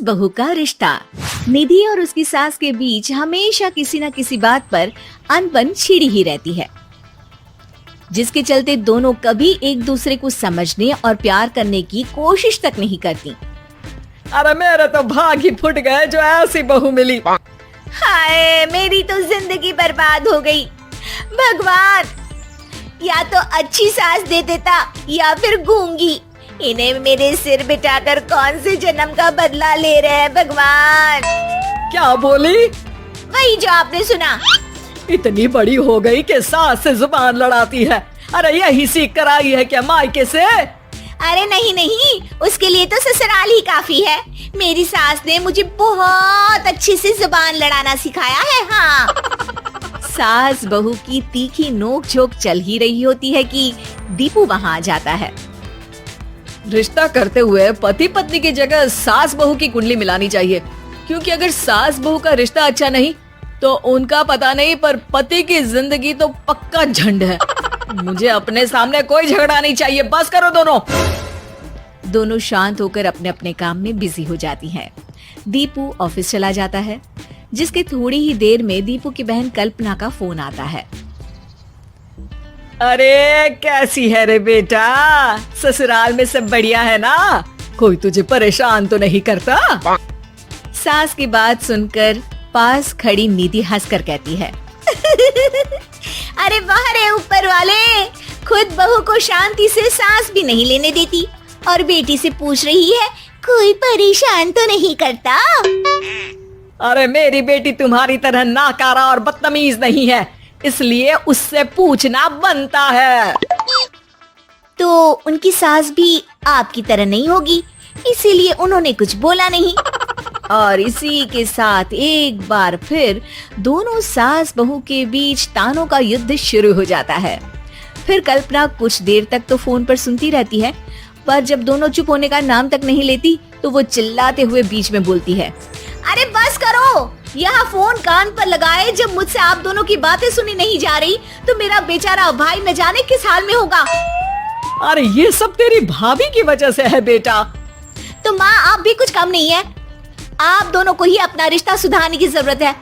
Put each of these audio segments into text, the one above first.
बहू का रिश्ता। निधि और उसकी सास के बीच हमेशा किसी न किसी बात पर अनबन छिड़ी ही रहती है, जिसके चलते दोनों कभी एक दूसरे को समझने और प्यार करने की कोशिश तक नहीं करती। अरे मेरे तो भाग ही फुट गए जो ऐसी बहू मिली। हाय, मेरी तो जिंदगी बर्बाद हो गई। भगवान, या तो अच्छी सास दे देता या फिर गूंगी। इन्हें मेरे सिर बिठाकर कौन से जन्म का बदला ले रहे हैं भगवान। क्या बोली? वही जो आपने सुना। इतनी बड़ी हो गई कि सास से जुबान लड़ाती है। अरे यही सीख कर आई है क्या मायके से? अरे नहीं नहीं, उसके लिए तो ससुराल ही काफी है। मेरी सास ने मुझे बहुत अच्छे से जुबान लड़ाना सिखाया है। हाँ। सास बहू की तीखी नोक झोंक चल ही रही होती है कि दीपू वहाँ आ जाता है। रिश्ता करते हुए पति पत्नी की जगह सास बहू की कुंडली मिलानी चाहिए, क्योंकि अगर सास बहू का रिश्ता अच्छा नहीं तो उनका पता नहीं, पर पति की जिंदगी तो पक्का झंड है। मुझे अपने सामने कोई झगड़ा नहीं चाहिए। बस करो दोनों। दोनों शांत होकर अपने अपने काम में बिजी हो जाती हैं। दीपू ऑफिस चला जाता है, जिसके थोड़ी ही देर में दीपू की बहन कल्पना का फोन आता है। अरे कैसी है रे बेटा? ससुराल में सब बढ़िया है ना? कोई तुझे परेशान तो नहीं करता? सास की बात सुनकर पास खड़ी निधि हंसकर कहती है अरे वाह रे ऊपर वाले, खुद बहू को शांति से सांस भी नहीं लेने देती और बेटी से पूछ रही है कोई परेशान तो नहीं करता। अरे मेरी बेटी तुम्हारी तरह नाकारा और बदतमीज नहीं है, इसलिए उससे पूछना बनता है। तो उनकी सास भी आपकी तरह नहीं होगी, इसीलिए उन्होंने कुछ बोला नहीं। और इसी के साथ एक बार फिर दोनों सास बहू के बीच तानों का युद्ध शुरू हो जाता है। फिर कल्पना कुछ देर तक तो फोन पर सुनती रहती है, पर जब दोनों चुप होने का नाम तक नहीं लेती तो वो चिल्लाते हुए बीच में बोलती है, अरे बस करो, यहाँ फोन कान पर लगाए जब मुझसे आप दोनों की बातें सुनी नहीं जा रही तो मेरा बेचारा भाई न जाने किस हाल में होगा। अरे ये सब तेरी भाभी की वजह से है बेटा। तो माँ आप भी कुछ कम नहीं है। आप दोनों को ही अपना रिश्ता सुधारने की जरूरत है।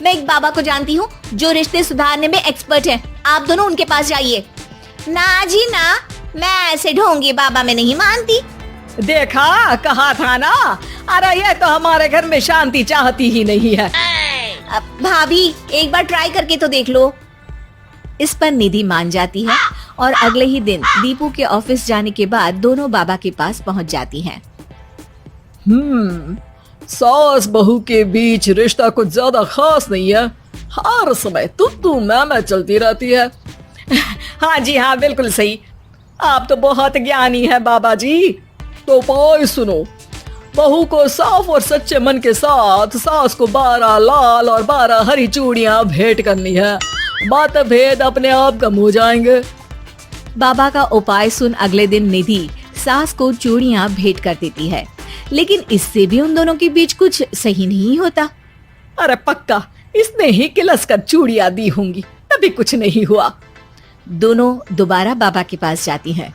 मैं एक बाबा को जानती हूँ जो रिश्ते सुधारने में एक्सपर्ट हैं। आप दोनों उनके पास जाइए। ना जी ना, मैं ऐसे ढोंगी बाबा में नहीं मानती। देखा, कहा था ना। अरे ये तो हमारे घर में शांति चाहती ही नहीं है। भाभी एक बार ट्राई करके तो देख लो। इस पर निधि मान जाती है और अगले ही दिन दीपू के ऑफिस जाने के बाद दोनों बाबा के पास पहुंच जाती हैं। सास बहू के बीच रिश्ता कुछ ज्यादा खास नहीं है। हर समय तू मैं चलती रहती है। हाँ जी हाँ, बिल्कुल सही। आप तो बहुत ज्ञानी है बाबा जी। तो पाई सुनो, बहू को साफ और सच्चे मन के साथ सास को 12 लाल और 12 हरी चूड़ियां भेंट करनी है। बात भेद अपने आप कम हो जाएंगे। बाबा का उपाय सुन अगले दिन निधि सास को चूड़ियां भेंट कर देती है, लेकिन इससे भी उन दोनों के बीच कुछ सही नहीं होता। अरे पक्का इसने ही किलस कर चूड़ियां दी होंगी, तभी कुछ नहीं हुआ। दोनों दोबारा बाबा के पास जाती हैं।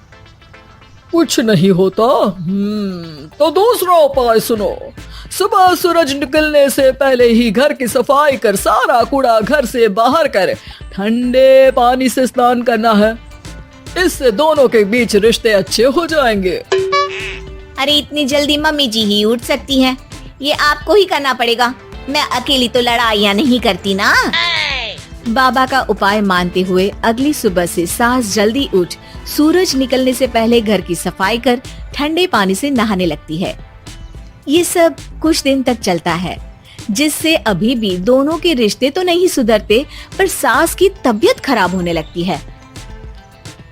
कुछ नहीं होता। तो दूसरा उपाय सुनो। सुबह सूरज निकलने से पहले ही घर की सफाई कर सारा कूड़ा घर से बाहर कर ठंडे पानी से स्नान करना है। इससे दोनों के बीच रिश्ते अच्छे हो जाएंगे। अरे इतनी जल्दी मम्मी जी ही उठ सकती हैं? ये आपको ही करना पड़ेगा। मैं अकेली तो लड़ाइयाँ नहीं करती ना। बाबा का उपाय मानते हुए अगली सुबह से सास जल्दी उठ सूरज निकलने से पहले घर की सफाई कर ठंडे पानी से नहाने लगती है। ये सब कुछ दिन तक चलता है, जिससे अभी भी दोनों के रिश्ते तो नहीं सुधरते, पर सास की तबीयत खराब होने लगती है।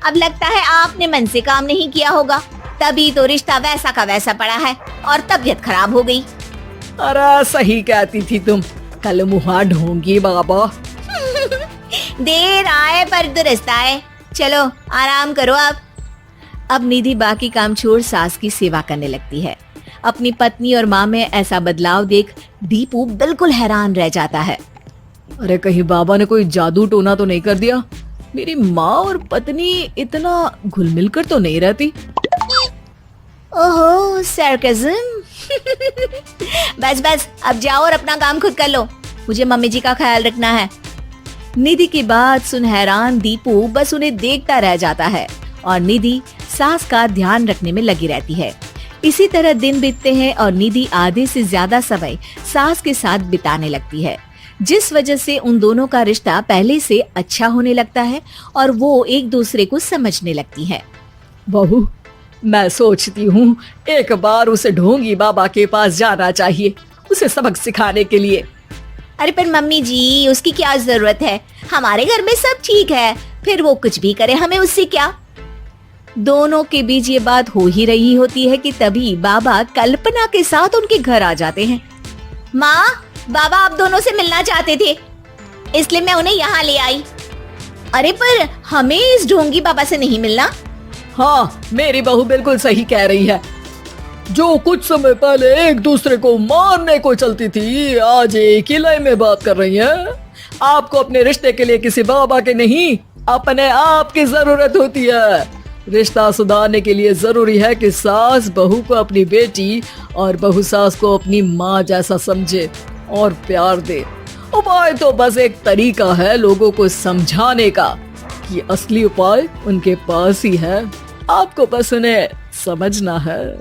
अब लगता है आपने मन से काम नहीं किया होगा, तभी तो रिश्ता वैसा का वैसा पड़ा है और तबीयत खराब हो गई। अरे सही कहती थी तुम, कल मुहा ढोंगी बाबा। देर आए पर दुरुस्त आए। चलो आराम करो अब निधि बाकी काम छोड़ सास की सेवा करने लगती है। अपनी पत्नी और माँ में ऐसा बदलाव देख दीपू बिल्कुल हैरान रह जाता है। अरे कहीं बाबा ने कोई जादू टोना तो नहीं कर दिया? मेरी माँ और पत्नी इतना घुल मिल कर तो नहीं रहती। ओहो, सरकाज़म। बस बस अब जाओ और अपना काम खुद कर लो, मुझे मम्मी जी का ख्याल रखना है। निधि की बात सुन हैरान दीपू बस उन्हें देखता रह जाता है और निधि सास का ध्यान रखने में लगी रहती है। इसी तरह दिन बीतते हैं और निधि आधे से ज्यादा समय सास के साथ बिताने लगती है, जिस वजह से उन दोनों का रिश्ता पहले से अच्छा होने लगता है और वो एक दूसरे को समझने लगती है। बहू, मैं सोचती हूँ एक बार उसे ढोंगी बाबा के पास जाना चाहिए, उसे सबक सिखाने के लिए। अरे पर मम्मी जी, उसकी क्या जरूरत है, हमारे घर में सब ठीक है, फिर वो कुछ भी करे, हमें उससे क्या। दोनों के बीच ये बात हो ही रही होती है कि तभी बाबा कल्पना के साथ उनके घर आ जाते हैं। माँ, बाबा आप दोनों से मिलना चाहते थे, इसलिए मैं उन्हें यहाँ ले आई। अरे पर हमें इस ढोंगी बाबा से नहीं मिलना। हाँ, मेरी बहू बिल्कुल सही कह रही है। जो कुछ समय पहले एक दूसरे को मारने को चलती थी, आज एक ही लय में बात कर रही है। आपको अपने रिश्ते के लिए किसी बाबा के नहीं, अपने आप की जरूरत होती है। रिश्ता सुधारने के लिए जरूरी है कि सास बहू को अपनी बेटी और बहू सास को अपनी माँ जैसा समझे और प्यार दे। उपाय तो बस एक तरीका है लोगों को समझाने का कि असली उपाय उनके पास ही है, आपको बस उन्हें समझना है।